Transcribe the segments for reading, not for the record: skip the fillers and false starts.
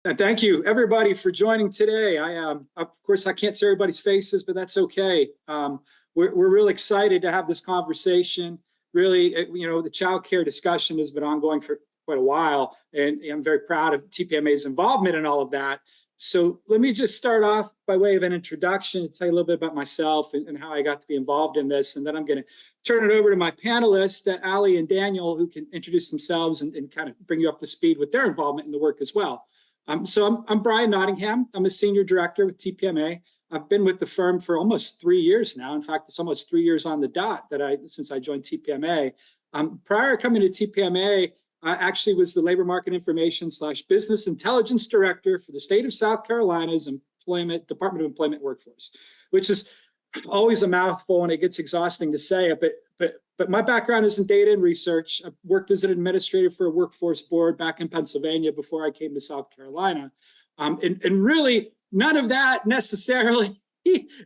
And thank you, everybody, for joining today. Of course, I can't see everybody's faces, but that's okay. We're really excited to have this conversation. Really, the child care discussion has been ongoing for quite a while, and I'm very proud of TPMA's involvement in all of that. So let me just start off by way of an introduction, tell you a little bit about myself and how I got to be involved in this, and then I'm going to turn it over to my panelists, Ali and Daniel, who can introduce themselves and kind of bring you up to speed with their involvement in the work as well. So I'm Brian Nottingham. I'm a senior director with TPMA. I've been with the firm for almost 3 years now. In fact, it's almost 3 years on the dot since I joined TPMA. Prior to coming to TPMA, I actually was the labor market information / business intelligence director for the state of South Carolina's Department of Employment Workforce, which is always a mouthful and it gets exhausting to say it, but my background is in data and research. I worked as an administrator for a workforce board back in Pennsylvania before I came to South Carolina. And really, none of that necessarily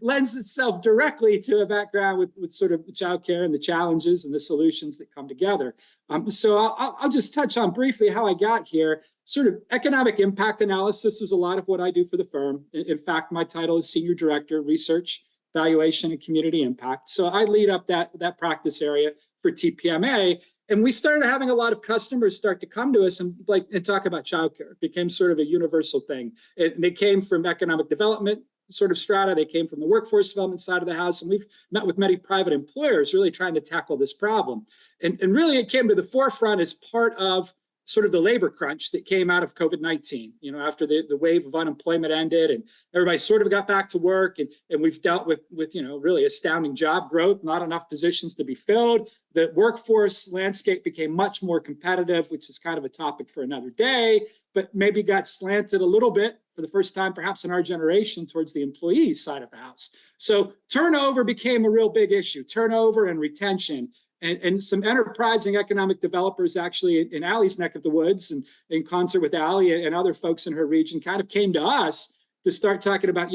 lends itself directly to a background with sort of childcare and the challenges and the solutions that come together. So I'll just touch on briefly how I got here. Sort of economic impact analysis is a lot of what I do for the firm. In fact, my title is Senior Director, Research, Valuation, and Community Impact. So I lead up that practice area for TPMA. And we started having a lot of customers start to come to us and talk about childcare. It became sort of a universal thing. They came from economic development sort of strata. They came from the workforce development side of the house. And we've met with many private employers really trying to tackle this problem. And really it came to the forefront as part of sort of the labor crunch that came out of COVID-19, after the wave of unemployment ended and everybody sort of got back to work, and we've dealt with really astounding job growth, not enough positions to be filled. The workforce landscape became much more competitive, which is kind of a topic for another day, but maybe got slanted a little bit for the first time, perhaps in our generation, towards the employee side of the house. So turnover became a real big issue, turnover and retention. And some enterprising economic developers actually in Ali's neck of the woods and in concert with Ali and other folks in her region kind of came to us to start talking about,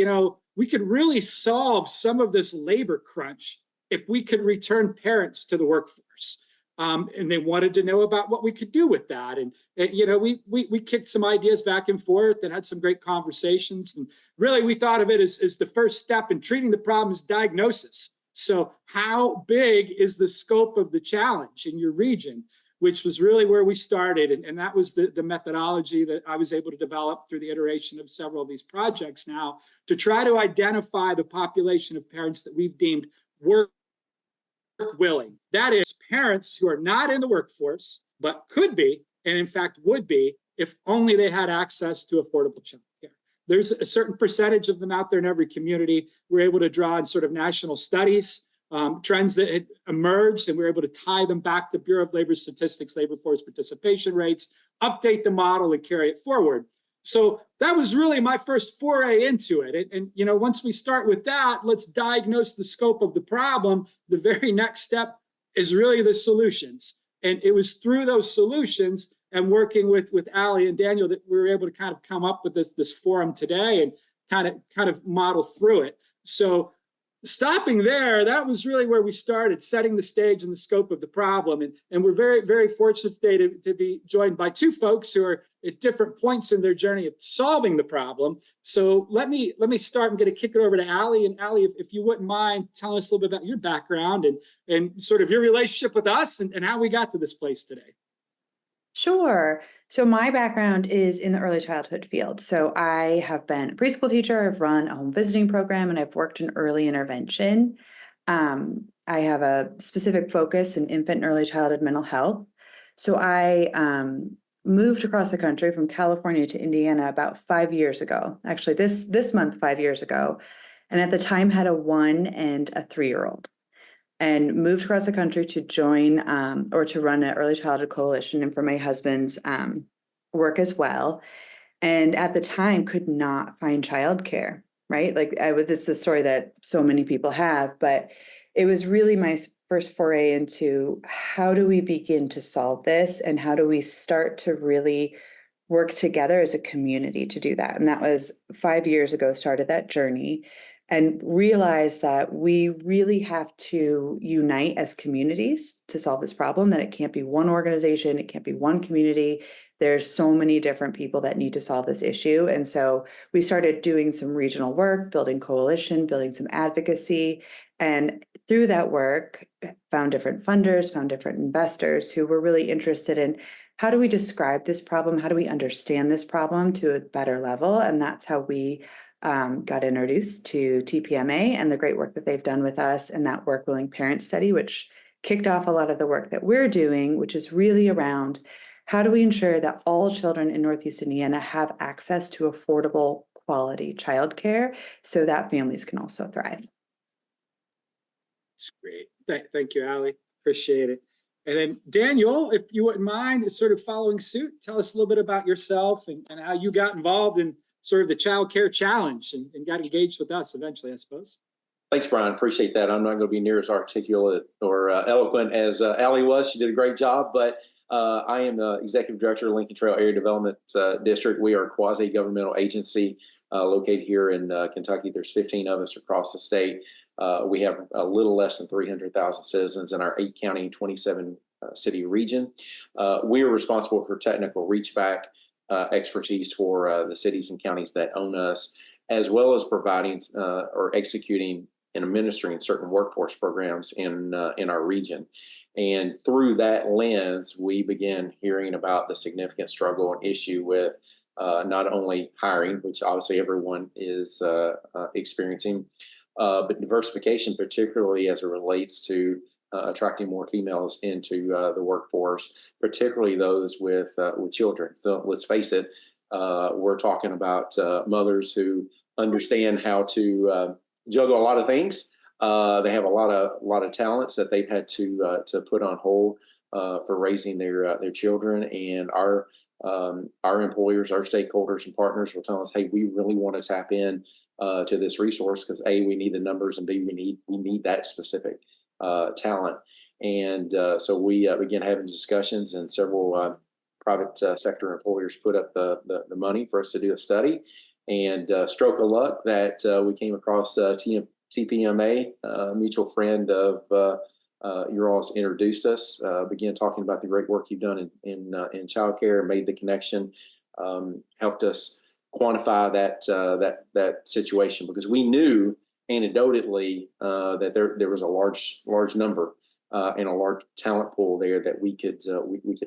we could really solve some of this labor crunch if we could return parents to the workforce. And they wanted to know about what we could do with that. And we kicked some ideas back and forth and had some great conversations. And really, we thought of it as the first step in treating the problem as diagnosis. So how big is the scope of the challenge in your region, which was really where we started. And that was the methodology that I was able to develop through the iteration of several of these projects now to try to identify the population of parents that we've deemed work willing. That is, parents who are not in the workforce, but could be, and in fact would be, if only they had access to affordable childcare. There's a certain percentage of them out there in every community. We're able to draw on sort of national studies, trends that had emerged, and we're able to tie them back to Bureau of Labor Statistics, labor force participation rates, update the model and carry it forward. So that was really my first foray into it. And once we start with that, let's diagnose the scope of the problem. The very next step is really the solutions. And it was through those solutions and working with Ali and Daniel that we were able to kind of come up with this forum today and kind of model through it. So stopping there, that was really where we started, setting the stage and the scope of the problem. And we're very, very fortunate today to be joined by two folks who are at different points in their journey of solving the problem. So let me start. I'm going to kick it over to Ali. And Ali, if you wouldn't mind telling us a little bit about your background and sort of your relationship with us and how we got to this place today. Sure. So my background is in the early childhood field. So I have been a preschool teacher, I've run a home visiting program, and I've worked in early intervention. I have a specific focus in infant and early childhood mental health. So I moved across the country from California to Indiana about 5 years ago, actually this month, 5 years ago. And at the time had a 1 and a 3-year-old. And moved across the country to join or to run an early childhood coalition, and for my husband's work as well. And at the time could not find childcare, right? This is a story that so many people have, but it was really my first foray into how do we begin to solve this and how do we start to really work together as a community to do that. And that was 5 years ago, started that journey. and realize that we really have to unite as communities to solve this problem, that it can't be one organization, it can't be one community. There's so many different people that need to solve this issue. And so we started doing some regional work, building coalition, building some advocacy. And through that work, found different funders, found different investors who were really interested in how do we describe this problem? How do we understand this problem to a better level? And that's how we got introduced to TPMA and the great work that they've done with us and that Work Willing Parent Study, which kicked off a lot of the work that we're doing, which is really around how do we ensure that all children in Northeast Indiana have access to affordable, quality childcare so that families can also thrive. That's great. Thank you, Allie. Appreciate it. And then Daniel, if you wouldn't mind, is sort of following suit. Tell us a little bit about yourself and how you got involved in sort of the Child Care Challenge and got engaged with us eventually, I suppose. Thanks, Brian. Appreciate that. I'm not going to be near as articulate or eloquent as Allie was. She did a great job, but I am the Executive Director of Lincoln Trail Area Development District. We are a quasi-governmental agency located here in Kentucky. There's 15 of us across the state. We have a little less than 300,000 citizens in our 8-county, 27-city region. We are responsible for technical reachback expertise for the cities and counties that own us, as well as providing or executing and administering certain workforce programs in our region. And through that lens, we began hearing about the significant struggle and issue with not only hiring, which obviously everyone is experiencing, but diversification, particularly as it relates to attracting more females into the workforce, particularly those with children. So let's face it, we're talking about mothers who understand how to juggle a lot of things. They have a lot of talents that they've had to put on hold for raising their children, and our employers, our stakeholders and partners will tell us, hey, we really want to tap in to this resource because A, we need the numbers, and B, we need that specific talent. And so we began having discussions, and several private sector employers put up the money for us to do a study. And stroke of luck that we came across TPMA, a mutual friend of your all's introduced us, began talking about the great work you've done in childcare, made the connection, helped us quantify that situation, because we knew anecdotally that there was a large number and a large talent pool there that we could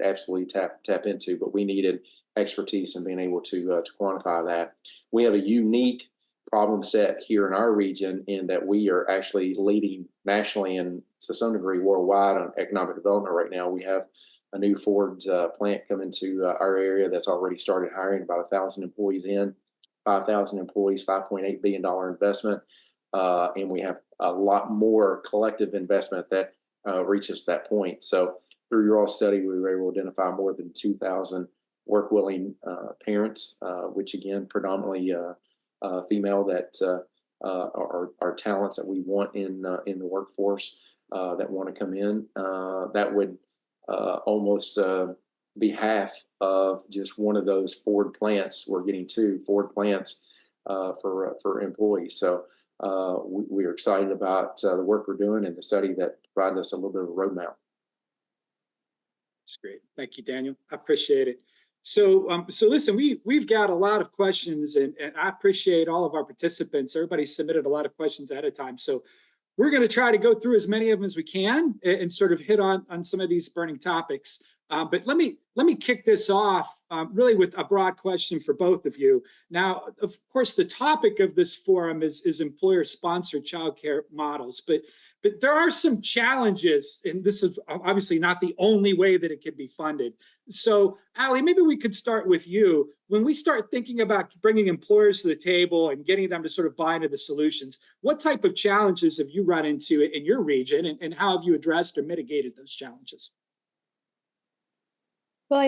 absolutely tap into, but we needed expertise in being able to quantify that. We have a unique problem set here in our region in that we are actually leading nationally and to some degree worldwide on economic development right now. We have a new Ford plant coming to our area that's already started hiring about 1,000 employees in, 5,000 employees, $5.8 billion investment. And we have a lot more collective investment that reaches that point. So through your all study, we were able to identify more than 2,000 work-willing parents, which again, predominantly female, that are talents that we want in the workforce that want to come in. That would almost be half of just one of those Ford plants. We're getting 2 Ford plants for employees. So we are excited about the work we're doing and the study that provided us a little bit of a roadmap. That's great. Thank you, Daniel. I appreciate it. So listen, we've got a lot of questions, and I appreciate all of our participants. Everybody submitted a lot of questions ahead of time. So we're going to try to go through as many of them as we can and sort of hit on some of these burning topics. But let me kick this off really with a broad question for both of you. Now, of course, the topic of this forum is employer-sponsored childcare models, but there are some challenges, and this is obviously not the only way that it can be funded. So, Allie, maybe we could start with you. When we start thinking about bringing employers to the table and getting them to sort of buy into the solutions, what type of challenges have you run into in your region, and how have you addressed or mitigated those challenges? Well,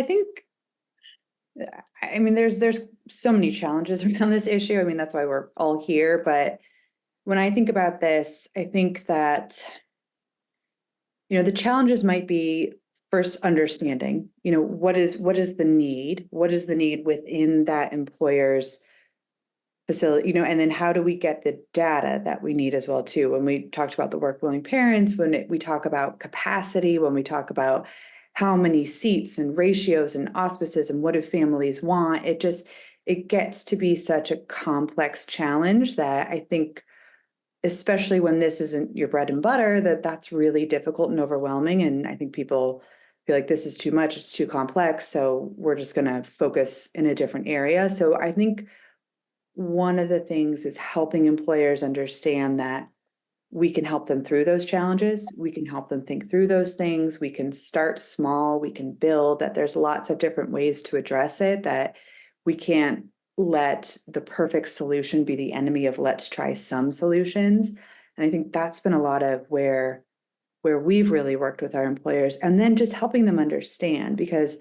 I mean, there's so many challenges around this issue. I mean, that's why we're all here. But when I think about this, I think that, the challenges might be first understanding, what is the need? What is the need within that employer's facility, and then how do we get the data that we need as well too? When we talked about the work-willing parents, we talk about capacity, when we talk about how many seats and ratios and auspices and what do families want, it gets to be such a complex challenge that I think, especially when this isn't your bread and butter, that's really difficult and overwhelming. And I think people feel like this is too much, it's too complex, so we're just going to focus in a different area. So I think one of the things is helping employers understand that we can help them through those challenges. We can help them think through those things. We can start small, we can build, that there's lots of different ways to address it, that we can't let the perfect solution be the enemy of let's try some solutions. And I think that's been a lot of where we've really worked with our employers, and then just helping them understand, because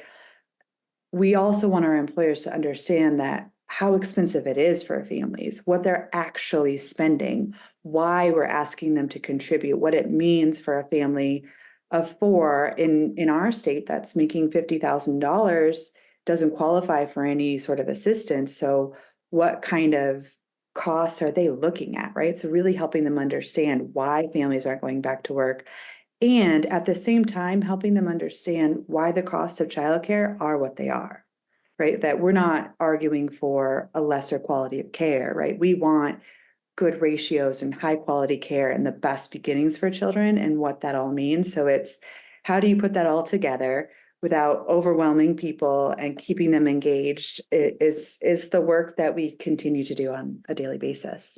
we also want our employers to understand that how expensive it is for families, what they're actually spending, why we're asking them to contribute, what it means for a family of four in our state that's making $50,000 doesn't qualify for any sort of assistance. So what kind of costs are they looking at, right? So really helping them understand why families aren't going back to work, and at the same time helping them understand why the costs of childcare are what they are, right? That we're not arguing for a lesser quality of care, right? We want good ratios and high quality care and the best beginnings for children and what that all means. So it's, how do you put that all together without overwhelming people and keeping them engaged is the work that we continue to do on a daily basis.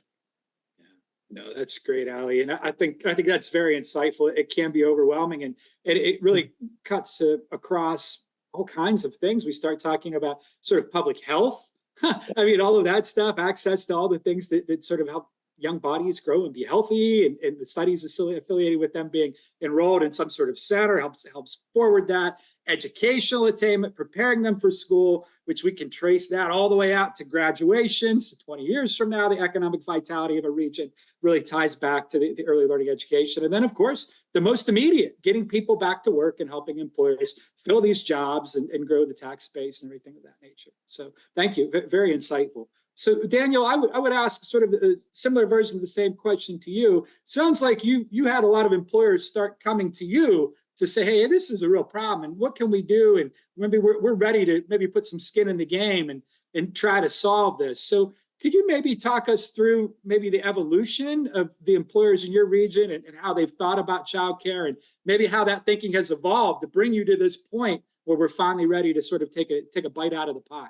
No, that's great, Ali. And I think that's very insightful. It can be overwhelming, and it really cuts across all kinds of things. We start talking about sort of public health. I mean, all of that stuff, access to all the things that sort of help young bodies grow and be healthy, and the studies affiliated with them being enrolled in some sort of center helps forward that. Educational attainment, preparing them for school, which we can trace that all the way out to graduation. So 20 years from now, the economic vitality of a region really ties back to the early learning education. And then, of course, the most immediate, getting people back to work and helping employers fill these jobs and grow the tax base and everything of that nature. So thank you. Very insightful. So Daniel, I would ask sort of a similar version of the same question to you. Sounds like you had a lot of employers start coming to you to say, hey, this is a real problem, and what can we do? And maybe we're ready to maybe put some skin in the game and try to solve this. So could you maybe talk us through maybe the evolution of the employers in your region and how they've thought about childcare, and maybe how that thinking has evolved to bring you to this point where we're finally ready to sort of take a bite out of the pie?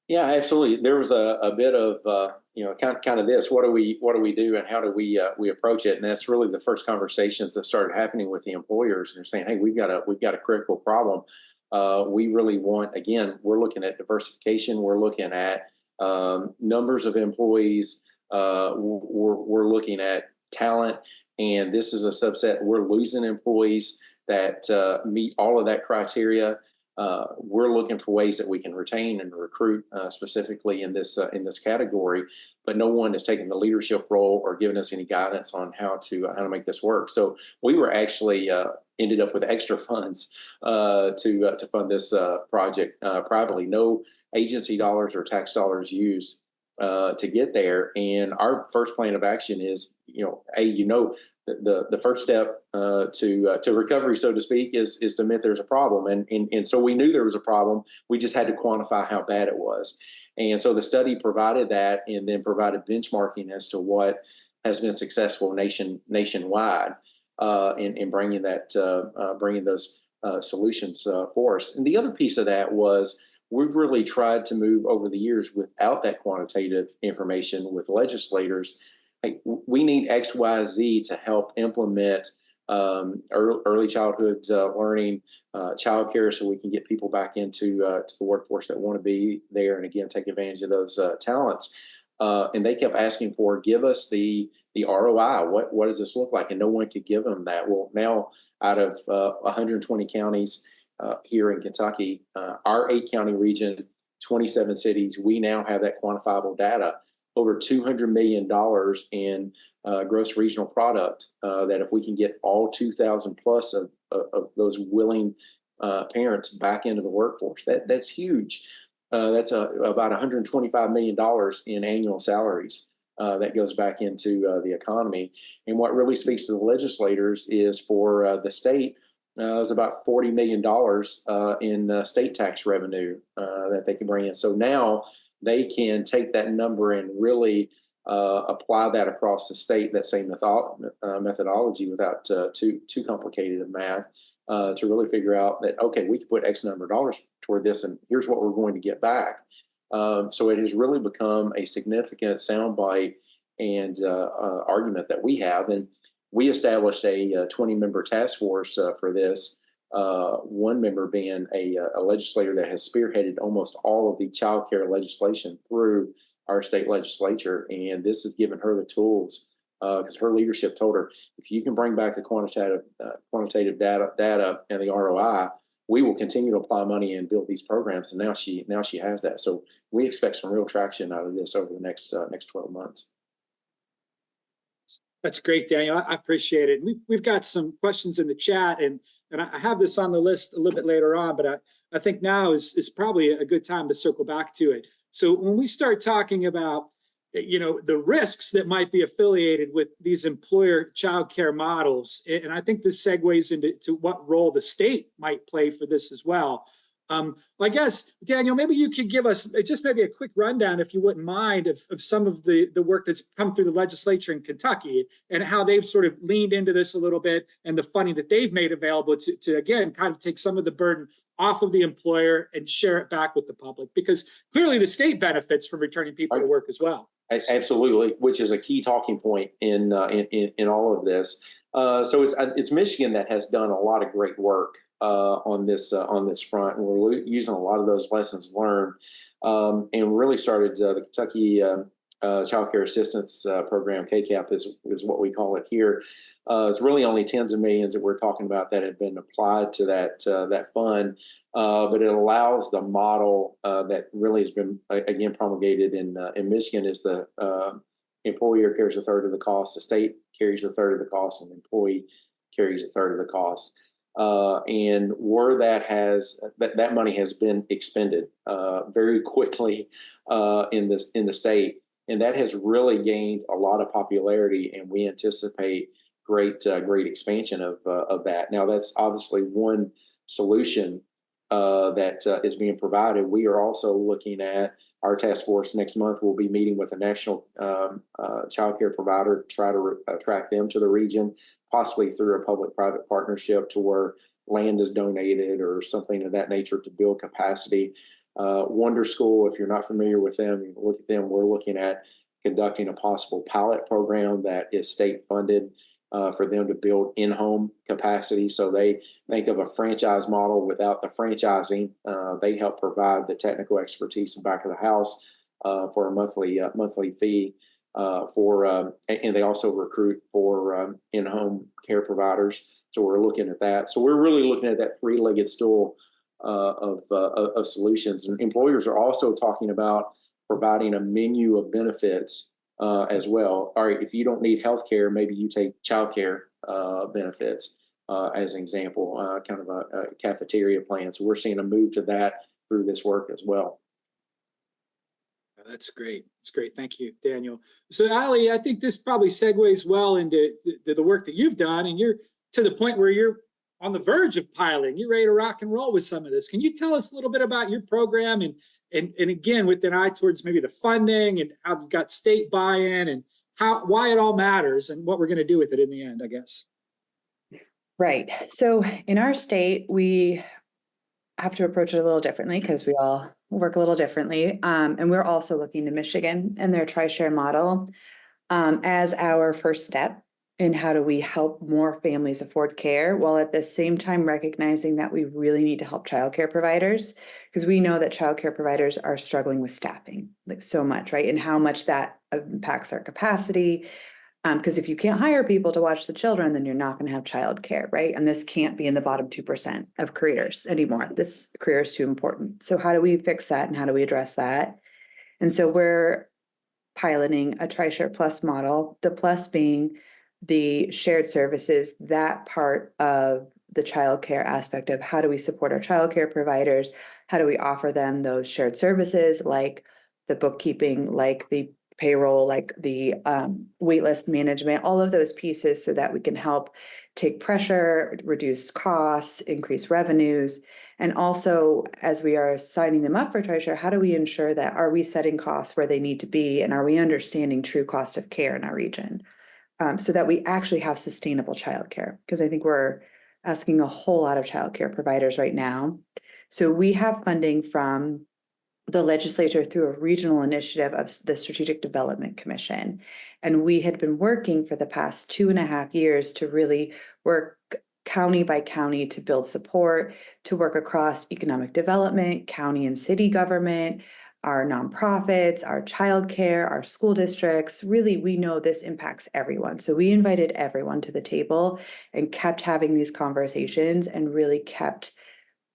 Yeah, absolutely. There was a bit of kind of this. What do we do, and how do we approach it? And that's really the first conversations that started happening with the employers. They're saying, "Hey, we've got a critical problem. We really want." Again, we're looking at diversification. We're looking at numbers of employees. We're looking at talent, and this is a subset. We're losing employees that meet all of that criteria. We're looking for ways that we can retain and recruit specifically in this category, but no one is taking the leadership role or giving us any guidance on how to make this work. So we were actually ended up with extra funds to fund this project privately. No agency dollars or tax dollars used to get there. And our first plan of action is, the first step to recovery, so to speak, is to admit there's a problem. And so we knew there was a problem. We just had to quantify how bad it was. And so the study provided that, and then provided benchmarking as to what has been successful nationwide in bringing those solutions for us. And the other piece of that was, we've really tried to move over the years without that quantitative information with legislators. Like, we need X, Y, Z to help implement early childhood learning, childcare, so we can get people back into to the workforce that want to be there, and again, take advantage of those talents. And they kept asking for, give us the ROI. What does this look like? And no one could give them that. Well, now out of 120 counties here in Kentucky, our 8-county region, 27 cities, we now have that quantifiable data. Over $200 million in gross regional product, that if we can get all 2,000 plus of those willing parents back into the workforce, that's huge. That's about $125 million in annual salaries that goes back into the economy. And what really speaks to the legislators is for the state, it's about $40 million in state tax revenue that they can bring in. So now they can take that number and really apply that across the state, that same methodology without too complicated of math, to really figure out that, okay, we can put X number of dollars toward this, and here's what we're going to get back. So it has really become a significant soundbite and argument that we have. And we established a 20-member task force for this, one member being a legislator that has spearheaded almost all of the child care legislation through our state legislature. And this has given her the tools, because her leadership told her, if you can bring back the quantitative data and the ROI, we will continue to apply money and build these programs. And now she has that. So we expect some real traction out of this over the next 12 months. That's great, Daniel. I appreciate it. We've got some questions in the chat, and I have this on the list a little bit later on, but I think now is probably a good time to circle back to it. So when we start talking about, the risks that might be affiliated with these employer child care models, and I think this segues into what role the state might play for this as well. I guess, Daniel, maybe you could give us just maybe a quick rundown, if you wouldn't mind, of some of the work that's come through the legislature in Kentucky and how they've sort of leaned into this a little bit, and the funding that they've made available to again, kind of take some of the burden off of the employer and share it back with the public, because clearly the state benefits from returning people to work as well. Absolutely, which is a key talking point in all of this. So it's Michigan that has done a lot of great work on this front, and we're using a lot of those lessons learned, and really started the Kentucky Child Care Assistance Program. KCAP is what we call it here. It's really only tens of millions that we're talking about that have been applied to that fund, but it allows the model that really has been again promulgated in Michigan is the employer carries a third of the cost, the state carries a third of the cost, and the employee carries a third of the cost. And where that money has been expended very quickly in the state, and that has really gained a lot of popularity, and we anticipate great expansion of that. Now, that's obviously one solution that is being provided. We are also looking at our task force next month. We'll be meeting with a national child care provider to try to attract them to the region, possibly through a public-private partnership to where land is donated or something of that nature to build capacity. Wonder School, if you're not familiar with them, you can look at them. We're looking at conducting a possible pilot program that is state funded for them to build in-home capacity. So they think of a franchise model without the franchising. They help provide the technical expertise in back of the house for a monthly fee. And they also recruit for in-home care providers. So we're looking at that. So we're really looking at that three-legged stool of solutions. And employers are also talking about providing a menu of benefits as well. All right, if you don't need health care, maybe you take child care benefits as an example, kind of a cafeteria plan. So we're seeing a move to that through this work as well. That's great. That's great. Thank you, Daniel. So, Ali, I think this probably segues well into the work that you've done, and you're to the point where you're on the verge of piloting. You're ready to rock and roll with some of this. Can you tell us a little bit about your program and again, with an eye towards maybe the funding and how you've got state buy-in and why it all matters and what we're going to do with it in the end, I guess. Right. So in our state, we have to approach it a little differently because we all work a little differently. And we're also looking to Michigan and their tri-share model as our first step in how do we help more families afford care, while at the same time recognizing that we really need to help childcare providers, because we know that childcare providers are struggling with staffing like so much, right? And how much that impacts our capacity. Because if you can't hire people to watch the children, then you're not going to have childcare, right? And this can't be in the bottom 2% of careers anymore. This career is too important. So how do we fix that and how do we address that? And so we're piloting a tri-share plus model, the plus being the shared services, that part of the childcare aspect of how do we support our childcare providers? How do we offer them those shared services like the bookkeeping, like the payroll, like the waitlist management, all of those pieces so that we can help take pressure, reduce costs, increase revenues. And also, as we are signing them up for TriShare, how do we ensure that are we setting costs where they need to be, and are we understanding true cost of care in our region, so that we actually have sustainable childcare? Because I think we're asking a whole lot of childcare providers right now. So we have funding from the legislature through a regional initiative of the Strategic Development Commission. And we had been working for the past 2.5 years to really work county by county to build support, to work across economic development, county and city government, our nonprofits, our childcare, our school districts. Really, we know this impacts everyone. So we invited everyone to the table and kept having these conversations and really kept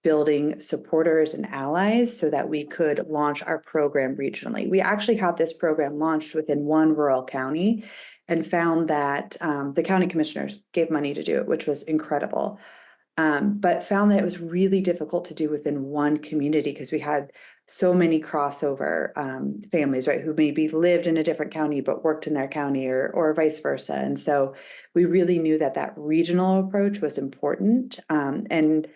building supporters and allies so that we could launch our program regionally. We actually had this program launched within one rural county and found that the county commissioners gave money to do it, which was incredible, but found that it was really difficult to do within one community because we had so many crossover families, right, who maybe lived in a different county but worked in their county, or vice versa. And so we really knew that that regional approach was important. And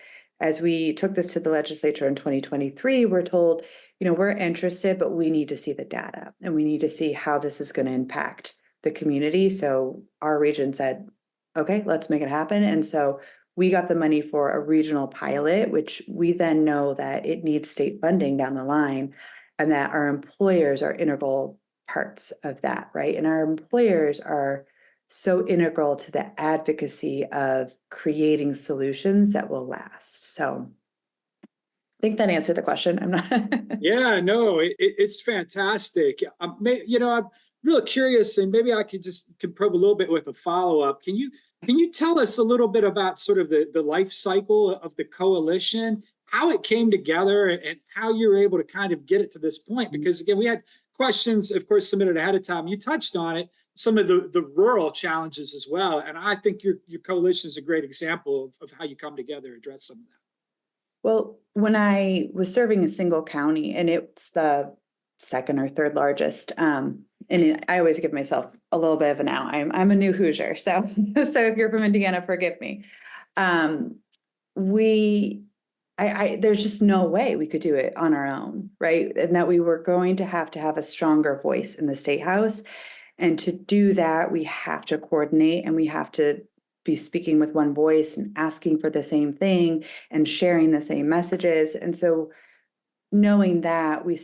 as we took this to the legislature in 2023, we're told, we're interested, but we need to see the data and we need to see how this is going to impact the community. So our region said, okay, let's make it happen. And so we got the money for a regional pilot, which we then know that it needs state funding down the line, and that our employers are integral parts of that, right? And our employers are so integral to the advocacy of creating solutions that will last. So I think that answered the question. I'm not. Yeah, no, it's fantastic. I'm really curious, and maybe I could probe a little bit with a follow-up. Can you tell us a little bit about sort of the life cycle of the coalition, how it came together, and how you were able to kind of get it to this point? Because again, we had questions, of course, submitted ahead of time. You touched on it, some of the rural challenges as well. And I think your coalition is a great example of how you come together to address some of that. Well, when I was serving a single county, and it's the second or third largest, and I always give myself a little bit of an out. I'm a new Hoosier, so if you're from Indiana, forgive me. There's just no way we could do it on our own, right? And that we were going to have a stronger voice in the state house. And to do that, we have to coordinate, and we have to be speaking with one voice and asking for the same thing and sharing the same messages. And so knowing that, we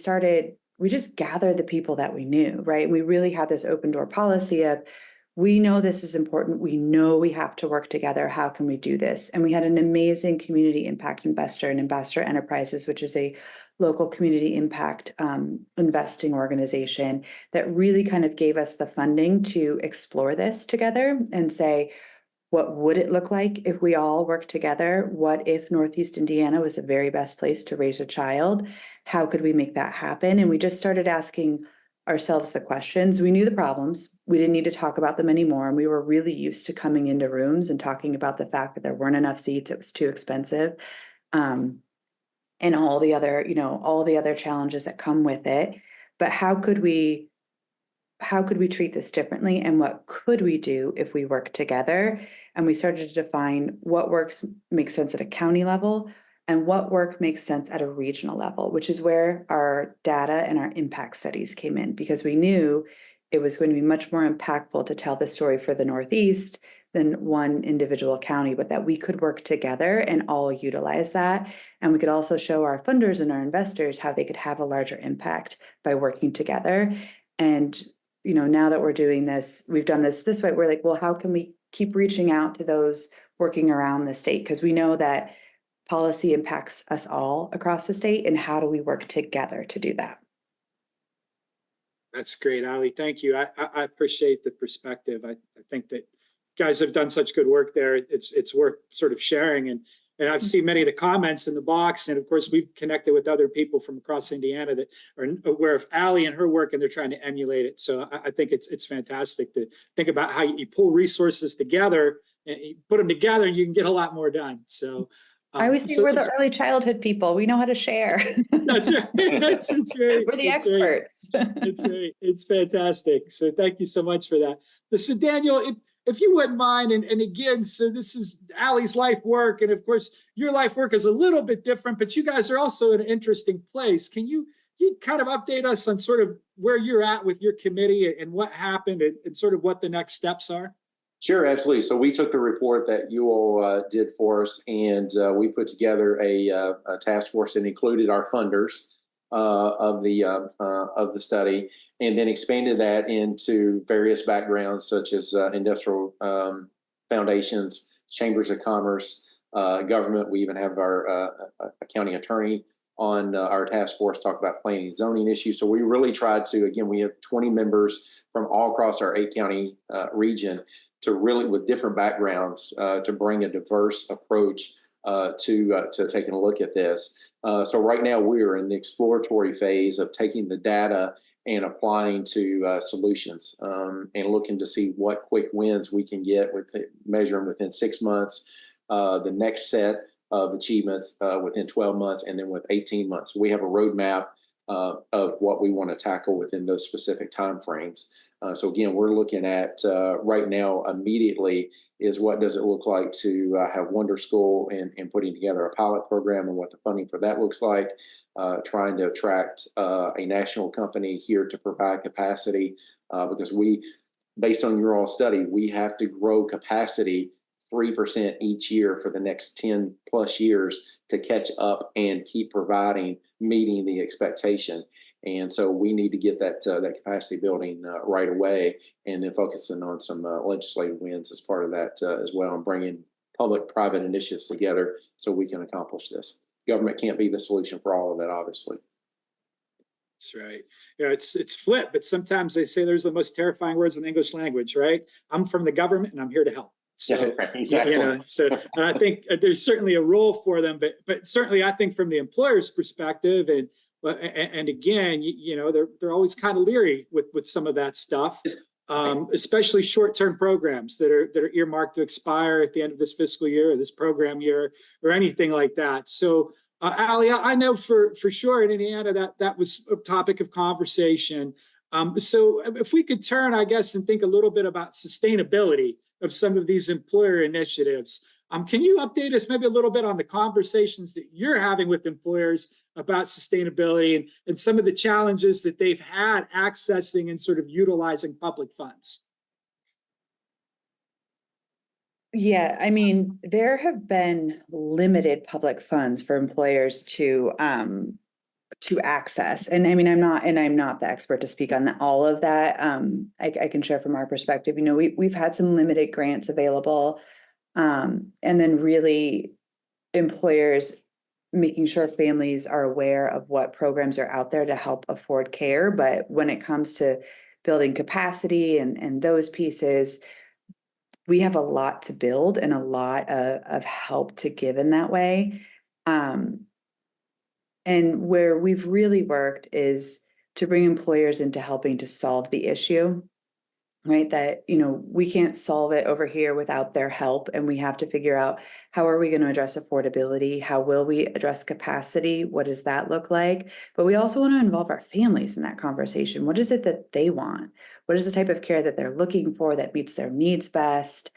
just gathered the people that we knew, right? We really had this open door policy of, we know this is important. We know we have to work together. How can we do this? And we had an amazing community impact investor and Investor Enterprises, which is a local community impact investing organization that really kind of gave us the funding to explore this together and say, what would it look like if we all worked together? What if Northeast Indiana was the very best place to raise a child? How could we make that happen? And we just started asking ourselves the questions. We knew the problems. We didn't need to talk about them anymore. And we were really used to coming into rooms and talking about the fact that there weren't enough seats. It was too expensive. And all the other challenges that come with it. But how could we treat this differently, and what could we do if we work together? And we started to define what makes sense at a county level and what work makes sense at a regional level, which is where our data and our impact studies came in, because we knew it was going to be much more impactful to tell the story for the Northeast than one individual county, but that we could work together and all utilize that. And we could also show our funders and our investors how they could have a larger impact by working together. And now that we're doing this, we've done this way, we're like, well, how can we keep reaching out to those working around the state? Because we know that policy impacts us all across the state, and how do we work together to do that? That's great, Ali. Thank you. I appreciate the perspective. I think that you guys have done such good work there. It's worth sort of sharing. And I've seen many of the comments in the box. And of course, we've connected with other people from across Indiana that are aware of Ali and her work, and they're trying to emulate it. So I think it's fantastic to think about how you pull resources together and you put them together and you can get a lot more done. So, I always say we're the early childhood people. We know how to share. That's right. That's right. We're the That's right. experts. That's right. It's fantastic. So thank you so much for that. So Daniel, if you wouldn't mind, and again, so this is Allie's life work, and of course your life work is a little bit different, but you guys are also in an interesting place. Can you kind of update us on sort of where you're at with your committee and what happened and sort of what the next steps are? Sure, absolutely. So we took the report that you all did for us, and we put together a task force that included our funders of the study, and then expanded that into various backgrounds such as industrial foundations, chambers of commerce, government. We even have our county attorney on our task force talk about planning and zoning issues. So we really tried to, again, we have 20 members from all across our 8-county region to really, with different backgrounds, to bring a diverse approach to taking a look at this. So right now we're in the exploratory phase of taking the data and applying to solutions, and looking to see what quick wins we can get with measuring within 6 months, the next set of achievements within 12 months, and then with 18 months. We have a roadmap of what we want to tackle within those specific timeframes. So again, we're looking at right now immediately is what does it look like to have Wonder School and putting together a pilot program and what the funding for that looks like, trying to attract a national company here to provide capacity, because we, based on your all study, we have to grow capacity 3% each year for the next 10 plus years to catch up and keep providing, meeting the expectation. And so we need to get that capacity building right away, and then focusing on some legislative wins as part of that as well, and bringing public-private initiatives together so we can accomplish this. Government can't be the solution for all of it, obviously. That's right. Yeah, it's flip, but sometimes they say there's the most terrifying words in the English language, right? I'm from the government and I'm here to help. So, yeah, exactly. And I think there's certainly a role for them, but certainly I think from the employer's perspective, and again, they're always kind of leery with some of that stuff, especially short-term programs that are earmarked to expire at the end of this fiscal year or this program year or anything like that. So, Allie, I know for sure in Indiana that was a topic of conversation. So if we could turn, I guess, and think a little bit about sustainability of some of these employer initiatives. Can you update us maybe a little bit on the conversations that you're having with employers about sustainability and some of the challenges that they've had accessing and sort of utilizing public funds? Yeah, I mean, there have been limited public funds for employers to access. And I mean, I'm not the expert to speak on all of that. I can share from our perspective. We've had some limited grants available, and then really employers making sure families are aware of what programs are out there to help afford care. But when it comes to building capacity and those pieces, we have a lot to build and a lot of help to give in that way. And where we've really worked is to bring employers into helping to solve the issue, right? That, we can't solve it over here without their help. And we have to figure out, how are we going to address affordability? How will we address capacity? What does that look like? But we also want to involve our families in that conversation. What is it that they want? What is the type of care that they're looking for that meets their needs best?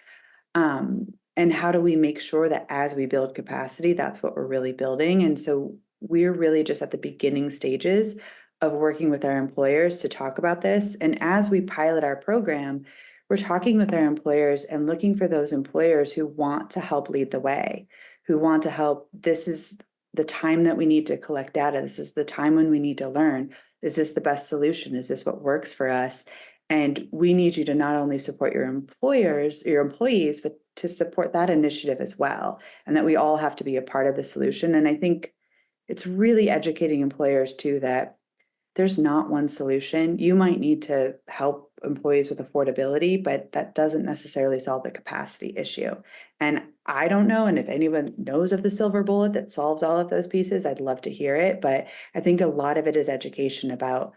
And how do we make sure that as we build capacity, that's what we're really building? And so we're really just at the beginning stages of working with our employers to talk about this. And as we pilot our program, we're talking with our employers and looking for those employers who want to help lead the way, who want to help. This is the time that we need to collect data. This is the time when we need to learn. Is this the best solution? Is this what works for us? And we need you to not only support your employees, but to support that initiative as well. And that we all have to be a part of the solution. And I think it's really educating employers too, that there's not one solution. You might need to help employees with affordability, but that doesn't necessarily solve the capacity issue. And I don't know. And if anyone knows of the silver bullet that solves all of those pieces, I'd love to hear it. But I think a lot of it is education about,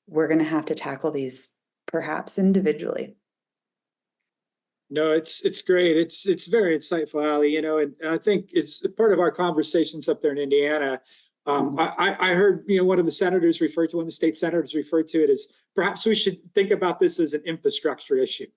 we're going to have to tackle these perhaps individually. No, it's great. It's very insightful, Ali. And I think it's part of our conversations up there in Indiana. I heard one of the senators refer to one of the state senators referred to it as perhaps we should think about this as an infrastructure issue.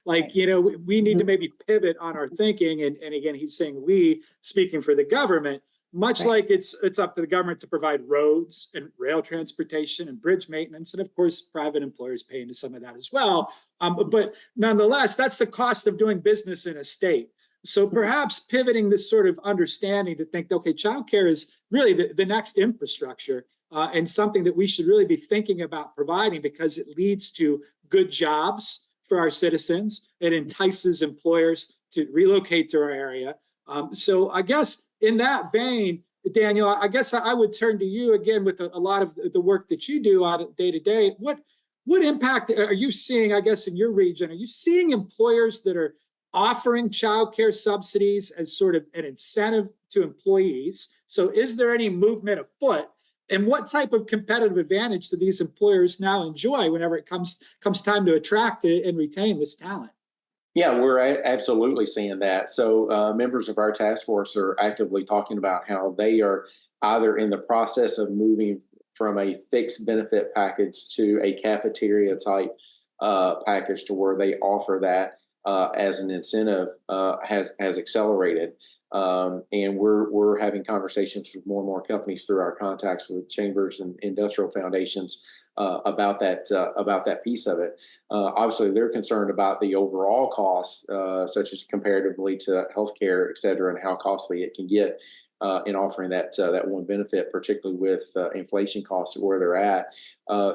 Like we need to maybe pivot on our thinking. And again, he's saying we, speaking for the government, much Right. like it's up to the government to provide roads and rail transportation and bridge maintenance, and of course private employers pay into some of that as well. But nonetheless, that's the cost of doing business in a state. So perhaps pivoting this sort of understanding to think, okay, childcare is really the next infrastructure and something that we should really be thinking about providing because it leads to good jobs for our citizens. It entices employers to relocate to our area. So I guess in that vein, Daniel, I guess I would turn to you again with a lot of the work that you do on day to day. What impact are you seeing, I guess, in your region? Are you seeing employers that are offering childcare subsidies as sort of an incentive to employees? So is there any movement afoot? And what type of competitive advantage do these employers now enjoy whenever it comes time to attract and retain this talent? Yeah, we're absolutely seeing that. So members of our task force are actively talking about how they are either in the process of moving from a fixed benefit package to a cafeteria type package to where they offer that as an incentive has accelerated. And we're having conversations with more and more companies through our contacts with chambers and industrial foundations about that piece of it. Obviously, they're concerned about the overall cost, such as comparatively to healthcare, et cetera, and how costly it can get in offering that one benefit, particularly with inflation costs where they're at.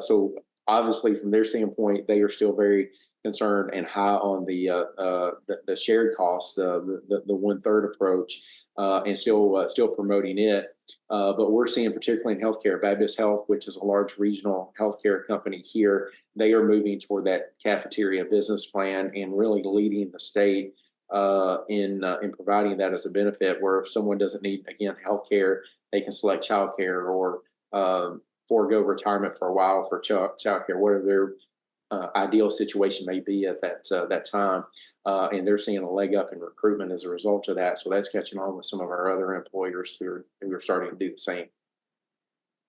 So obviously, from their standpoint, they are still very concerned and high on the shared costs, the 1/3 approach, and still promoting it. But we're seeing, particularly in healthcare, Baptist Health, which is a large regional healthcare company here, they are moving toward that cafeteria business plan and really leading the state in providing that as a benefit. Where if someone doesn't need, again, healthcare, they can select childcare or forego retirement for a while for childcare, whatever their ideal situation may be at that time. And they're seeing a leg up in recruitment as a result of that. So that's catching on with some of our other employers who are starting to do the same.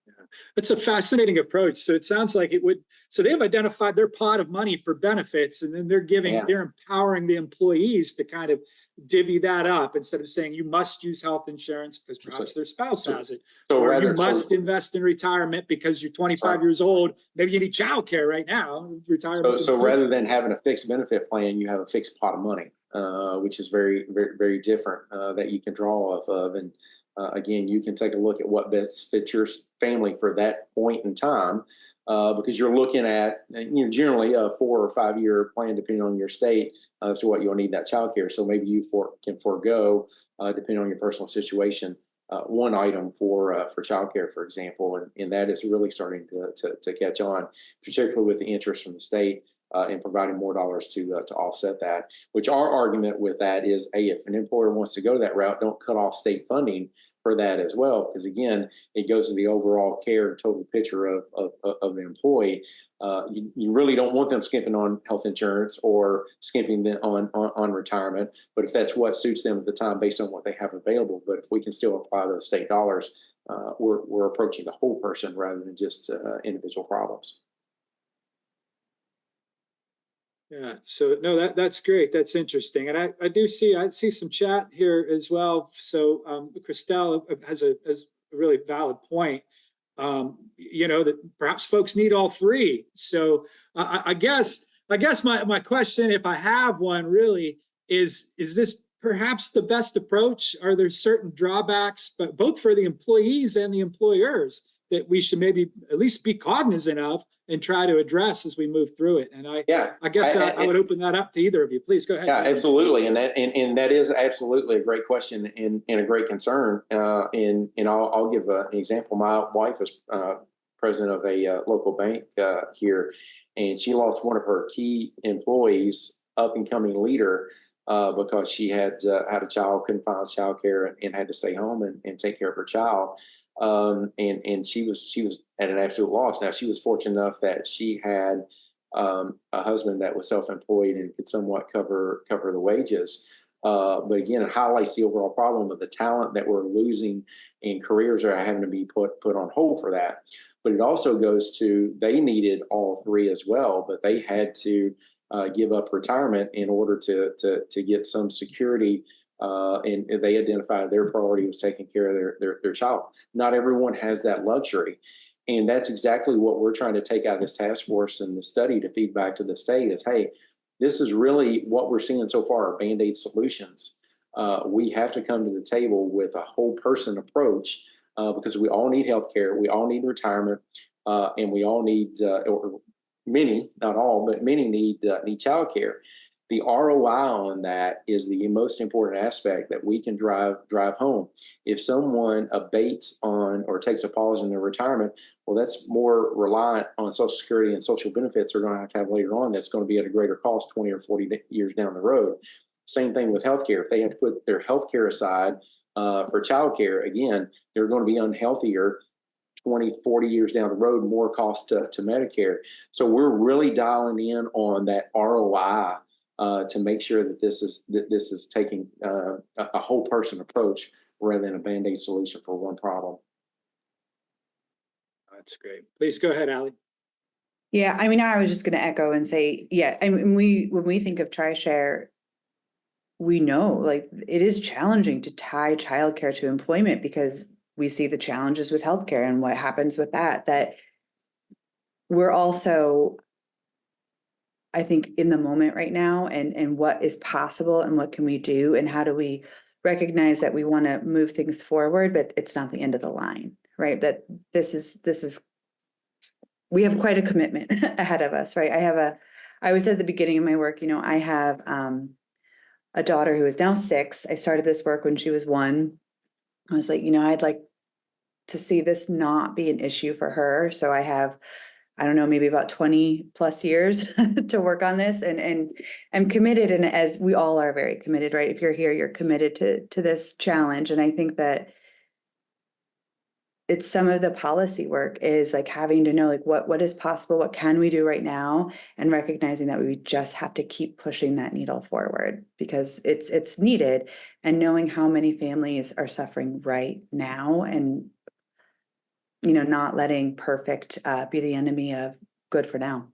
Yeah. It's a fascinating approach. So it sounds like it would. So they've identified their pot of money for benefits, and then they're empowering the employees to kind of divvy that up instead of saying you must use health insurance because perhaps their spouse has it, or you must invest in retirement because you're 25 years old. Maybe you need childcare right now. Retirement. So rather than having a fixed benefit plan, you have a fixed pot of money, which is very, very, very different that you can draw off of. And again, you can take a look at what best fits your family for that point in time, because you're looking at generally a 4 or 5 year plan depending on your state as to what you'll need that childcare. So maybe you can forego, depending on your personal situation, one item for childcare, for example, and that is really starting to catch on, particularly with the interest from the state in providing more dollars to offset that. Which our argument with that is, hey, if an employer wants to go that route, don't cut off state funding for that as well, because again, it goes to the overall care and total picture of the employee. You really don't want them skimping on health insurance or skimping on retirement, but if that's what suits them at the time based on what they have available. But if we can still apply those state dollars, we're approaching the whole person rather than just individual problems. Yeah, so no, that's great. That's interesting, and I see some chat here as well. So Christelle has a really valid point. That perhaps folks need all three. So I guess my question, if I have one, really is this perhaps the best approach? Are there certain drawbacks, but both for the employees and the employers, that we should maybe at least be cognizant of and try to address as we move through it? And I guess I would open that up to either of you. Please go ahead. Yeah, absolutely. And that is absolutely a great question and a great concern. And I'll give an example. My wife is president of a local bank here, and she lost one of her key employees, up and coming leader, because she had a child, couldn't find childcare, and had to stay home and take care of her child. And she was at an absolute loss. Now, she was fortunate enough that she had a husband that was self-employed and could somewhat cover the wages. But again, it highlights the overall problem of the talent that we're losing, and careers are having to be put on hold for that. But it also goes to, they needed all three as well, but they had to give up retirement in order to get some security. And they identified their priority was taking care of their child. Not everyone has that luxury. And that's exactly what we're trying to take out of this task force and the study to feed back to the state is, hey, this is really what we're seeing so far are Band-Aid solutions. We have to come to the table with a whole person approach because we all need healthcare, we all need retirement, and we all need, or many, not all, but many need childcare. The ROI on that is the most important aspect that we can drive home. If someone abates on or takes a pause in their retirement, well, that's more reliant on Social Security and social benefits they're going to have later on. That's going to be at a greater cost 20 or 40 years down the road. Same thing with healthcare. If they had to put their healthcare aside for childcare, again, they're going to be unhealthier 20, 40 years down the road, more cost to Medicare. So we're really dialing in on that ROI to make sure that this is taking a whole person approach rather than a Band-Aid solution for one problem. That's great. Please go ahead, Allie. Yeah, I mean, I was just going to echo and say, yeah, I mean, when we think of TriShare, we know like it is challenging to tie childcare to employment because we see the challenges with healthcare and what happens with that we're also, I think, in the moment right now and what is possible and what can we do and how do we recognize that we want to move things forward, but it's not the end of the line, right? That this is we have quite a commitment ahead of us, right? I was at the beginning of my work, I have a daughter who is now 6. I started this work when she was 1. I was like, I'd like to see this not be an issue for her. So I have, I don't know, maybe about 20 plus years to work on this and I'm committed. And as we all are very committed, right? If you're here, you're committed to this challenge. And I think that it's some of the policy work is like having to know like what is possible, what can we do right now, and recognizing that we just have to keep pushing that needle forward because it's needed, and knowing how many families are suffering right now, and not letting perfect be the enemy of good for now.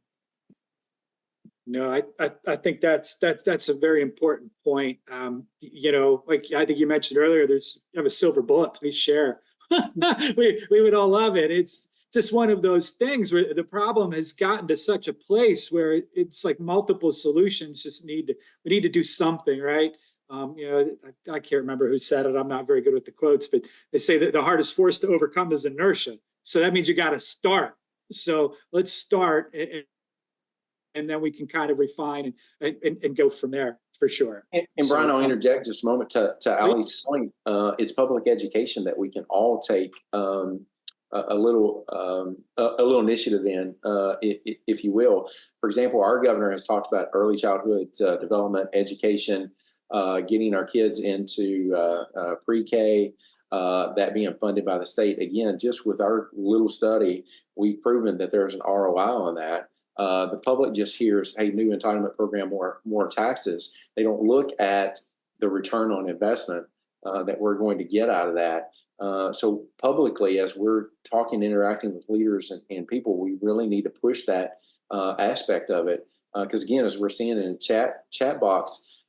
No, I think that's a very important point. Like I think you mentioned earlier, you have a silver bullet. Please share. we would all love it. It's just one of those things where the problem has gotten to such a place where it's like multiple solutions we need to do something, right? I can't remember who said it. I'm not very good with the quotes, but they say that the hardest force to overcome is inertia. So that means you got to start. So let's start, and then we can kind of refine and go from there for sure. And Brian, I'll interject just a moment to Allie's point. It's public education that we can all take a little initiative in, if you will. For example, our governor has talked about early childhood development, education, getting our kids into pre-K, that being funded by the state. Again, just with our little study, we've proven that there's an ROI on that. The public just hears, hey, new entitlement program, more taxes. They don't look at the return on investment that we're going to get out of that. So publicly, as we're talking, interacting with leaders and people, we really need to push that aspect of it. Because again, as we're seeing in the chat box,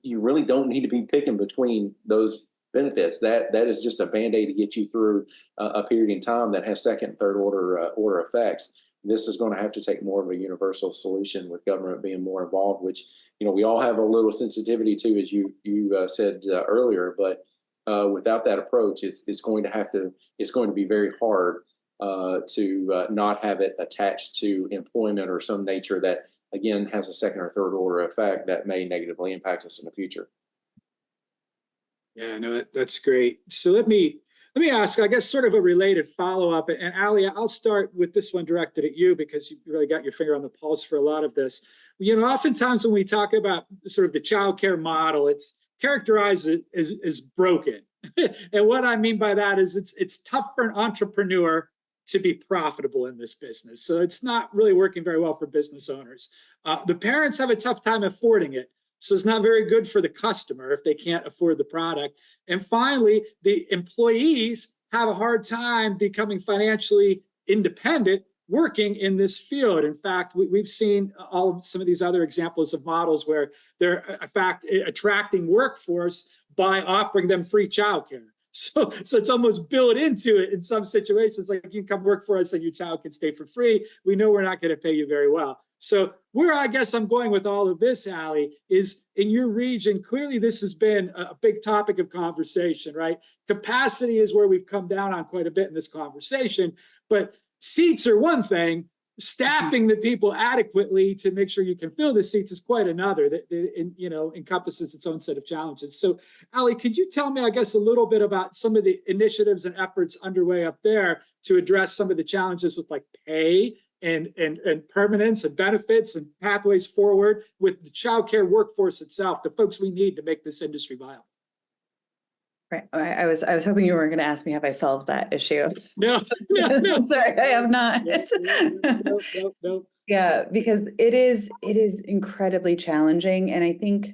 you really don't need to be picking between those benefits. That is just a Band-Aid to get you through a period in time that has second and third order effects. This is going to have to take more of a universal solution with government being more involved, which we all have a little sensitivity to, as you said earlier. But without that approach, it's going to be very hard to not have it attached to employment or some nature that again has a second or third order effect that may negatively impact us in the future. Yeah, no, that's great. So let me ask, I guess, sort of a related follow-up. And Allie, I'll start with this one directed at you because you really got your finger on the pulse for a lot of this. Oftentimes when we talk about sort of the childcare model, it's characterized as broken. And what I mean by that is it's tough for an entrepreneur to be profitable in this business. So it's not really working very well for business owners. The parents have a tough time affording it. So it's not very good for the customer if they can't afford the product. And finally, the employees have a hard time becoming financially independent working in this field. In fact, we've seen some of these other examples of models where they're, in fact, attracting workforce by offering them free childcare. So it's almost built into it in some situations, like you can come work for us and your child can stay for free. We know we're not going to pay you very well. So where I guess I'm going with all of this, Allie, is in your region, clearly this has been a big topic of conversation, right? Capacity is where we've come down on quite a bit in this conversation, but seats are one thing. Staffing the people adequately to make sure you can fill the seats is quite another that encompasses its own set of challenges. So, Allie, could you tell me, I guess, a little bit about some of the initiatives and efforts underway up there to address some of the challenges with like pay and permanence and benefits and pathways forward with the childcare workforce itself, the folks we need to make this industry viable? Right. I was hoping you weren't going to ask me, have I solved that issue? No. I'm sorry, I have not. No. Yeah, because it is incredibly challenging. And I think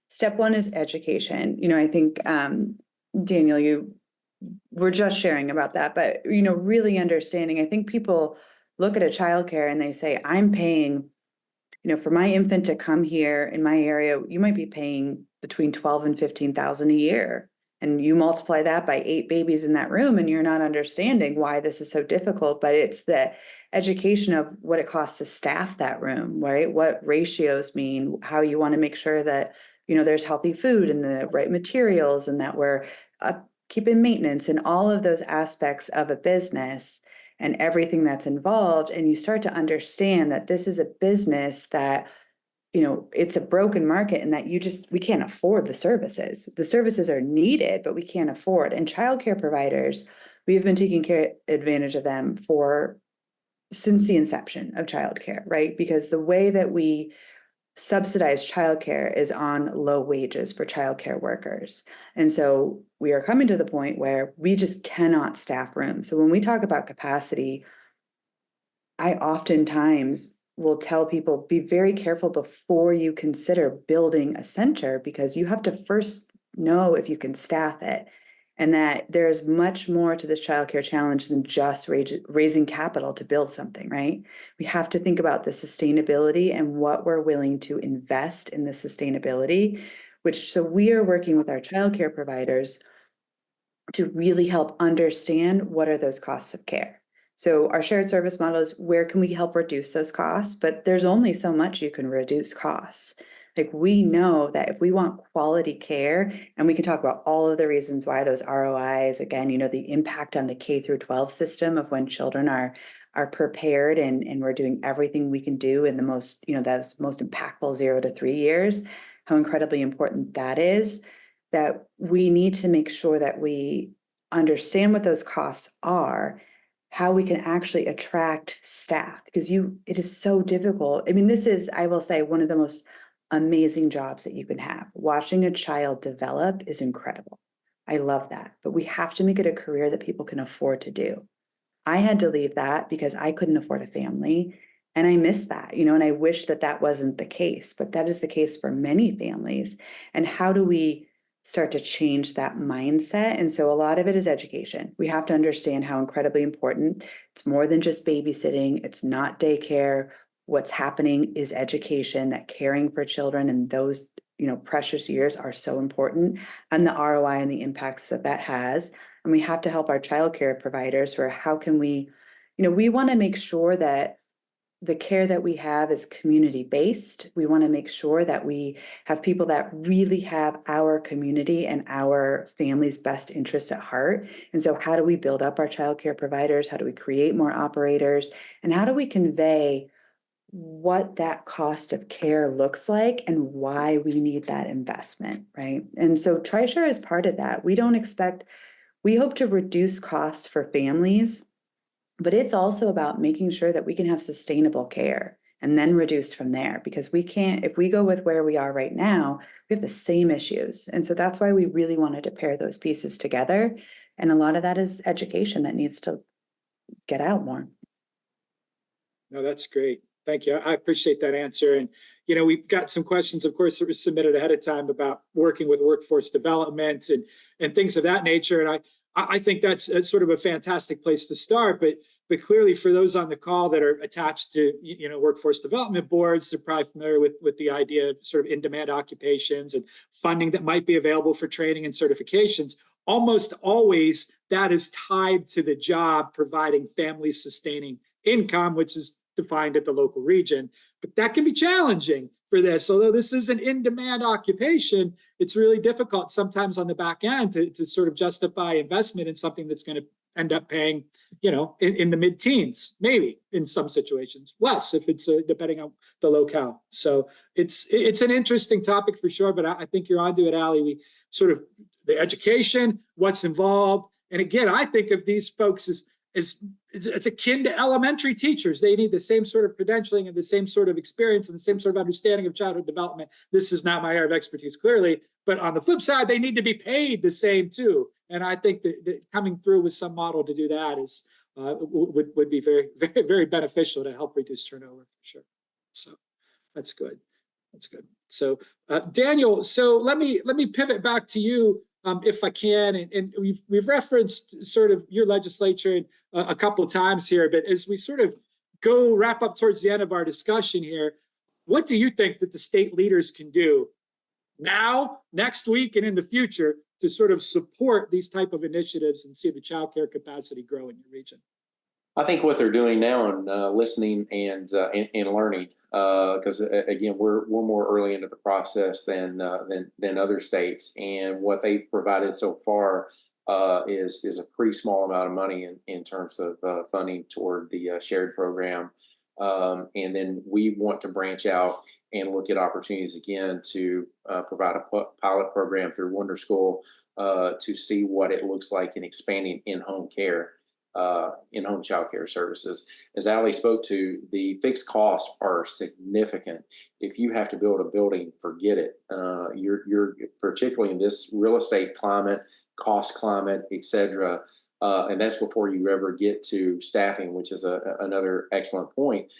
step one is education. I think, Daniel, you were just sharing about that, but, really understanding, I think people look at a childcare and they say, I'm paying, for my infant to come here in my area, you might be paying between 12 and 15,000 a year. And you multiply that by 8 babies in that room, and you're not understanding why this is so difficult. But it's the education of what it costs to staff that room, right? What ratios mean, how you want to make sure that, there's healthy food and the right materials, and that we're keeping maintenance and all of those aspects of a business and everything that's involved. And you start to understand that this is a business that, it's a broken market and that we can't afford the services. The services are needed, but we can't afford. And childcare providers, we have been taking advantage of them since the inception of childcare, right? Because the way that we subsidize childcare is on low wages for childcare workers. And so we are coming to the point where we just cannot staff rooms. So when we talk about capacity, I oftentimes will tell people, be very careful before you consider building a center, because you have to first know if you can staff it, and that there's much more to this childcare challenge than just raising capital to build something, right? We have to think about the sustainability and what we're willing to invest in the sustainability, so we are working with our childcare providers to really help understand what are those costs of care. So our shared service model is, where can we help reduce those costs? But there's only so much you can reduce costs. Like, we know that if we want quality care, and we can talk about all of the reasons why those ROIs, again, the impact on the K through 12 system of when children are prepared and we're doing everything we can do in the most, that's most impactful 0 to 3 years, how incredibly important that is, that we need to make sure that we understand what those costs are, how we can actually attract staff, because it is so difficult. I mean, this is, I will say, one of the most amazing jobs that you can have. Watching a child develop is incredible. I love that, but we have to make it a career that people can afford to do. I had to leave that because I couldn't afford a family, and I miss that, and I wish that wasn't the case, but that is the case for many families. And how do we start to change that mindset? And so a lot of it is education. We have to understand how incredibly important. It's more than just babysitting. It's not daycare. What's happening is education, that caring for children and those, precious years are so important, and the ROI and the impacts that has. And we have to help our childcare providers for how can we, we want to make sure that the care that we have is community-based. We want to make sure that we have people that really have our community and our family's best interests at heart. And so how do we build up our childcare providers? How do we create more operators? And how do we convey what that cost of care looks like and why we need that investment, right? And so TriShare is part of that. We hope to reduce costs for families, but it's also about making sure that we can have sustainable care and then reduce from there, because we can't, if we go with where we are right now, we have the same issues. And so that's why we really wanted to pair those pieces together. And a lot of that is education that needs to get out more. No, that's great. Thank you. I appreciate that answer. And, you know, we've got some questions, of course, that were submitted ahead of time about working with workforce development and things of that nature. And I think that's sort of a fantastic place to start. But clearly, for those on the call that are attached to, you know, workforce development boards, they're probably familiar with the idea of sort of in-demand occupations and funding that might be available for training and certifications. Almost always that is tied to the job providing family-sustaining income, which is defined at the local region. But that can be challenging for this. Although this is an in-demand occupation, it's really difficult sometimes on the back end to sort of justify investment in something that's going to end up paying, you know, in the mid-teens, maybe in some situations, less if it's depending on the locale. So it's an interesting topic for sure, but I think you're onto it, Allie. We sort of the education, what's involved. And again, I think of these folks as it's akin to elementary teachers. They need the same sort of credentialing and the same sort of experience and the same sort of understanding of childhood development. This is not my area of expertise, clearly, but on the flip side, they need to be paid the same too. And I think that coming through with some model to do that is would be very, very, very beneficial to help reduce turnover for sure. So that's good. That's good. So Daniel, so let me pivot back to you. If I can, and we've referenced sort of your legislature a couple of times here, but as we sort of go wrap up towards the end of our discussion here, what do you think that the state leaders can do now, next week, and in the future to sort of support these type of initiatives and see the childcare capacity grow in your region? I think what they're doing now and listening and learning, because again, we're more early into the process than other states, and what they've provided so far is a pretty small amount of money in terms of funding toward the shared program, and then we want to branch out and look at opportunities again to provide a pilot program through Wonder School to see what it looks like in expanding in-home care. In-home child care services. As Allie spoke to, the fixed costs are significant. If you have to build a building, forget it. You're particularly in this real estate climate, cost climate, et cetera. And that's before you ever get to staffing, which is another excellent point.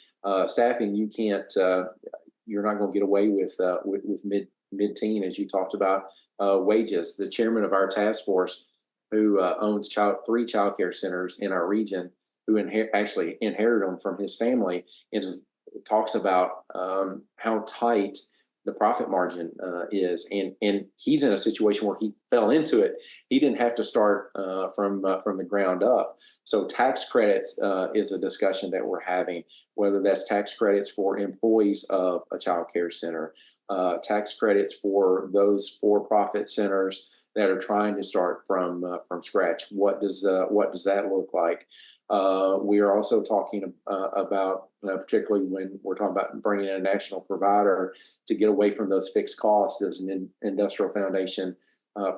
Staffing, you can't, you're not going to get away with mid-teen, as you talked about, wages. The chairman of our task force, who owns 3 child care centers in our region, who actually inherited them from his family, and talks about how tight the profit margin is. And he's in a situation where he fell into it. He didn't have to start from the ground up. So tax credits is a discussion that we're having, whether that's tax credits for employees of a child care center, tax credits for those for-profit centers that are trying to start from scratch. What does that look like? We are also talking about, particularly when we're talking about bringing in a national provider to get away from those fixed costs. Does an industrial foundation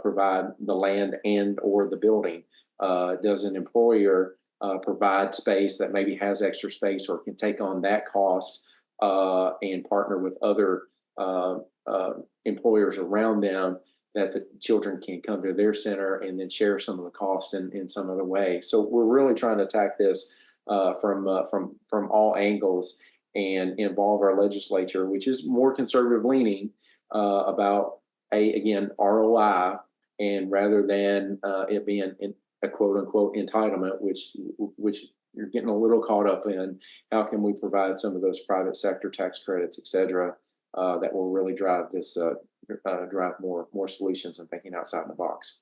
provide the land and or the building? Does an employer provide space that maybe has extra space or can take on that cost and partner with other employers around them, that the children can come to their center and then share some of the cost in some other way. So we're really trying to attack this from all angles and involve our legislature, which is more conservative leaning about again ROI, and rather than it being a quote unquote entitlement, which you're getting a little caught up in. How can we provide some of those private sector tax credits, et cetera, that will really drive this drive more solutions and thinking outside the box.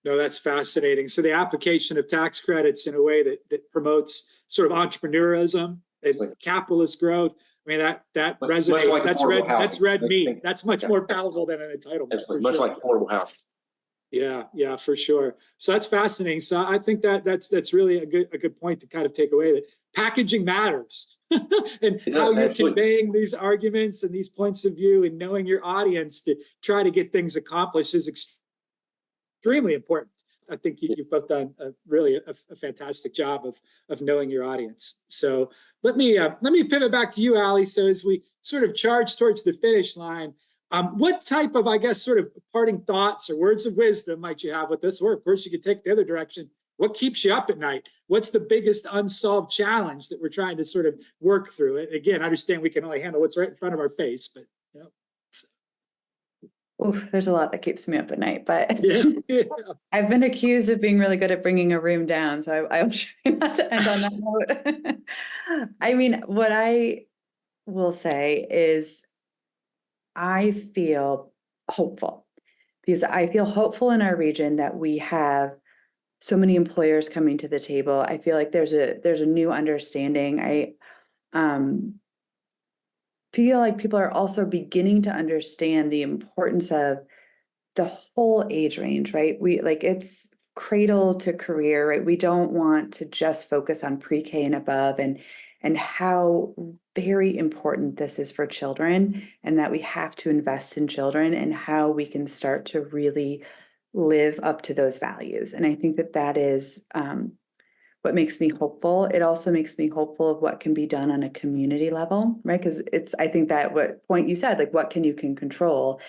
No, that's fascinating. So the application of tax credits in a way that promotes sort of entrepreneurism and capitalist growth. I mean, that resonates. Like that's red meat. That's much more palatable than an entitlement. Much like affordable housing. Yeah, for sure. So that's fascinating. So I think that's really a good point to kind of take away, that packaging matters. And how you're conveying these arguments and these points of view and knowing your audience to try to get things accomplished is extremely important. I think you've both done really a fantastic job of knowing your audience. So let me pivot back to you, Allie. So as we sort of charge towards the finish line, what type of, I guess, sort of parting thoughts or words of wisdom might you have with this? Or of course you could take the other direction. what keeps you up at night? What's the biggest unsolved challenge that we're trying to sort of work through? Again, I understand we can only handle what's right in front of our face, but you know. Oof, there's a lot that keeps me up at night, but Yeah. I've been accused of being really good at bringing a room down, so I'll try not to end on that note. I mean, what I will say is I feel hopeful because I feel hopeful in our region that we have so many employers coming to the table. I feel like there's a new understanding. I feel like people are also beginning to understand the importance of the whole age range, right? We like it's cradle to career, right? We don't want to just focus on pre-K and above and how very important this is for children and that we have to invest in children and how we can start to really live up to those values. And I think that that is what makes me hopeful. It also makes me hopeful of what can be done on a community level, right? Because I think that what point you said, like what can you can control?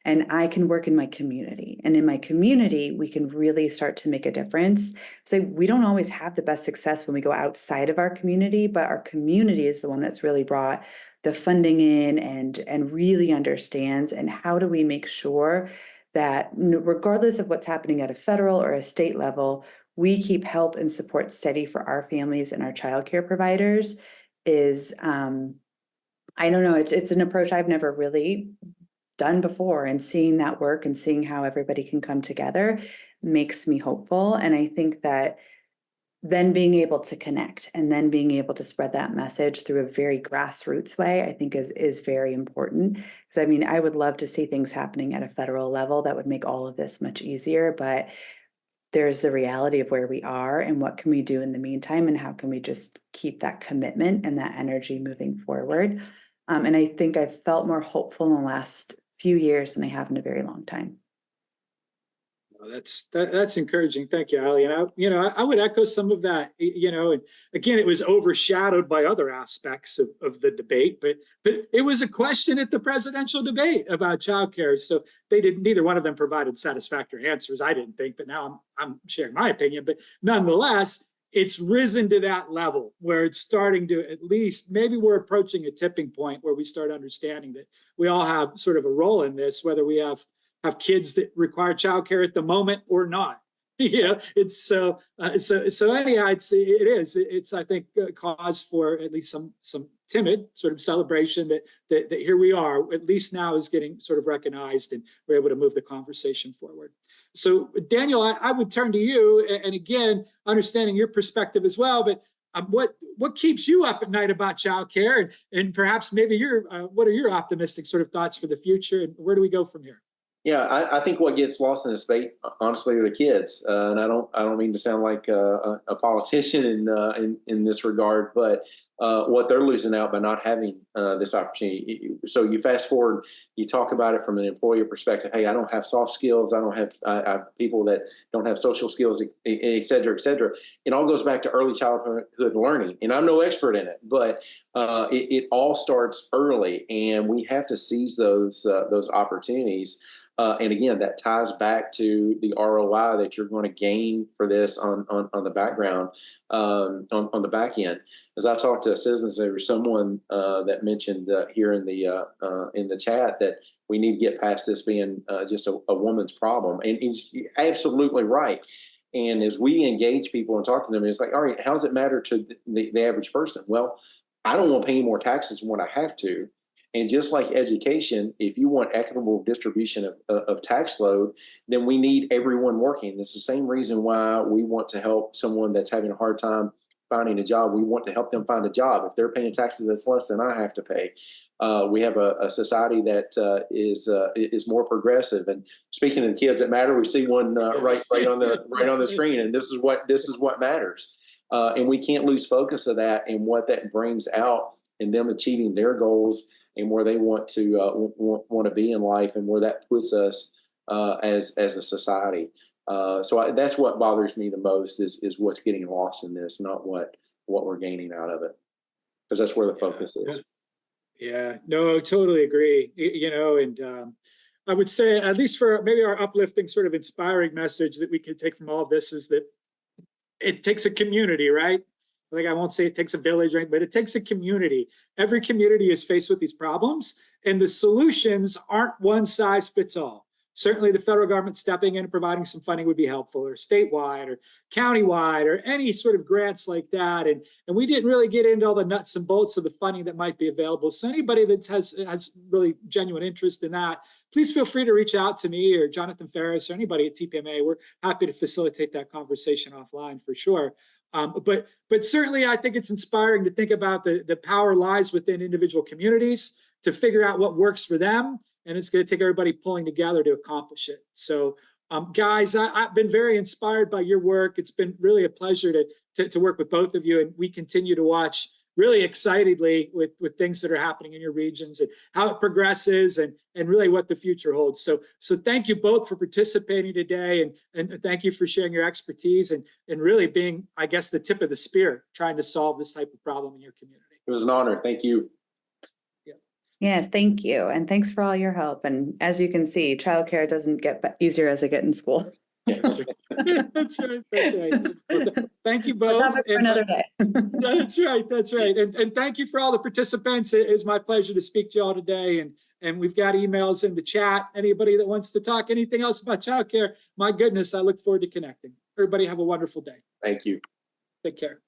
And I can work in my community. And in my community, we can really start to make a difference. So we don't always have the best success when we go outside of our community, but our community is the one that's really brought the funding in and really understands. And how do we make sure that regardless of what's happening at a federal or a state level, we keep help and support steady for our families and our childcare providers is, I don't know, it's an approach I've never really done before, and seeing that work and seeing how everybody can come together makes me hopeful. And I think that then being able to connect and then being able to spread that message through a very grassroots way, I think is very important. Because I mean, I would love to see things happening at a federal level that would make all of this much easier, but there's the reality of where we are and what can we do in the meantime and how can we just keep that commitment and that energy moving forward. And I think I've felt more hopeful in the last few years than I have in a very long time. Well, that's encouraging. Thank you, Ali. And I would echo some of that. And again, it was overshadowed by other aspects of the debate, but it was a question at the presidential debate about childcare. So neither one of them provided satisfactory answers, I didn't think, but now I'm sharing my opinion. But nonetheless, it's risen to that level where it's starting to, at least maybe we're approaching a tipping point where we start understanding that we all have sort of a role in this, whether we have kids that require childcare at the moment or not. It's so anyhow, it's I think cause for at least some timid sort of celebration that here we are, at least now is getting sort of recognized and we're able to move the conversation forward. So Daniel, I would turn to you, and again, understanding your perspective as well, but what keeps you up at night about childcare, and perhaps maybe what are your optimistic sort of thoughts for the future, and where do we go from here? Yeah, I think what gets lost in this debate, honestly, are the kids. And I don't mean to sound like a politician in this regard, but what they're losing out by not having this opportunity. So you fast forward, you talk about it from an employer perspective. Hey, I don't have soft skills. I have people that don't have social skills, et cetera, et cetera. It all goes back to early childhood learning. And I'm no expert in it, but it all starts early, and we have to seize those opportunities. And again, that ties back to the ROI that you're going to gain for this on the background, on the back end. As I talked to citizens, there was someone that mentioned here in the chat that we need to get past this being just a woman's problem, and he's absolutely right. And as we engage people and talk to them, it's like, all right, how does it matter to the average person? Well, I don't want to pay any more taxes than what I have to. And just like education, if you want equitable distribution of tax load, then we need everyone working. It's the same reason why we want to help someone that's having a hard time finding a job. We want to help them find a job. If they're paying taxes that's less than I have to pay, we have a society that is more progressive. And speaking of kids that matter, we see one right on the screen, and this is what matters. And we can't lose focus of that and what that brings out in them achieving their goals and where they want to be in life, and where that puts us as a society. So that's what bothers me the most is what's getting lost in this, not what we're gaining out of it, because that's where the focus is. Yeah, no, totally agree. And I would say, at least for maybe our uplifting, sort of inspiring message that we could take from all of this, is that it takes a community, right? Like, I won't say it takes a village, right? But it takes a community. Every community is faced with these problems, and the solutions aren't one size fits all. Certainly the federal government stepping in and providing some funding would be helpful, or statewide or countywide, or any sort of grants like that. And we didn't really get into all the nuts and bolts of the funding that might be available. So anybody that has really genuine interest in that, please feel free to reach out to me or Jonathan Ferris or anybody at TPMA. We're happy to facilitate that conversation offline for sure. But certainly I think it's inspiring to think about the power lies within individual communities to figure out what works for them. And it's going to take everybody pulling together to accomplish it. So, guys, I've been very inspired by your work. It's been really a pleasure to work with both of you. And we continue to watch really excitedly with things that are happening in your regions and how it progresses and really what the future holds. So thank you both for participating today. And thank you for sharing your expertise and really being, I guess, the tip of the spear, trying to solve this type of problem in your community. It was an honor. Thank you. Yes, thank you. And thanks for all your help. And as you can see, childcare doesn't get easier as I get in school. That's right. That's right. Well, thank you both. For another day. That's right. And thank you for all the participants. It is my pleasure to speak to you all today. And we've got emails in the chat. Anybody that wants to talk anything else about childcare, my goodness, I look forward to connecting. Everybody have a wonderful day. Thank you. Take care.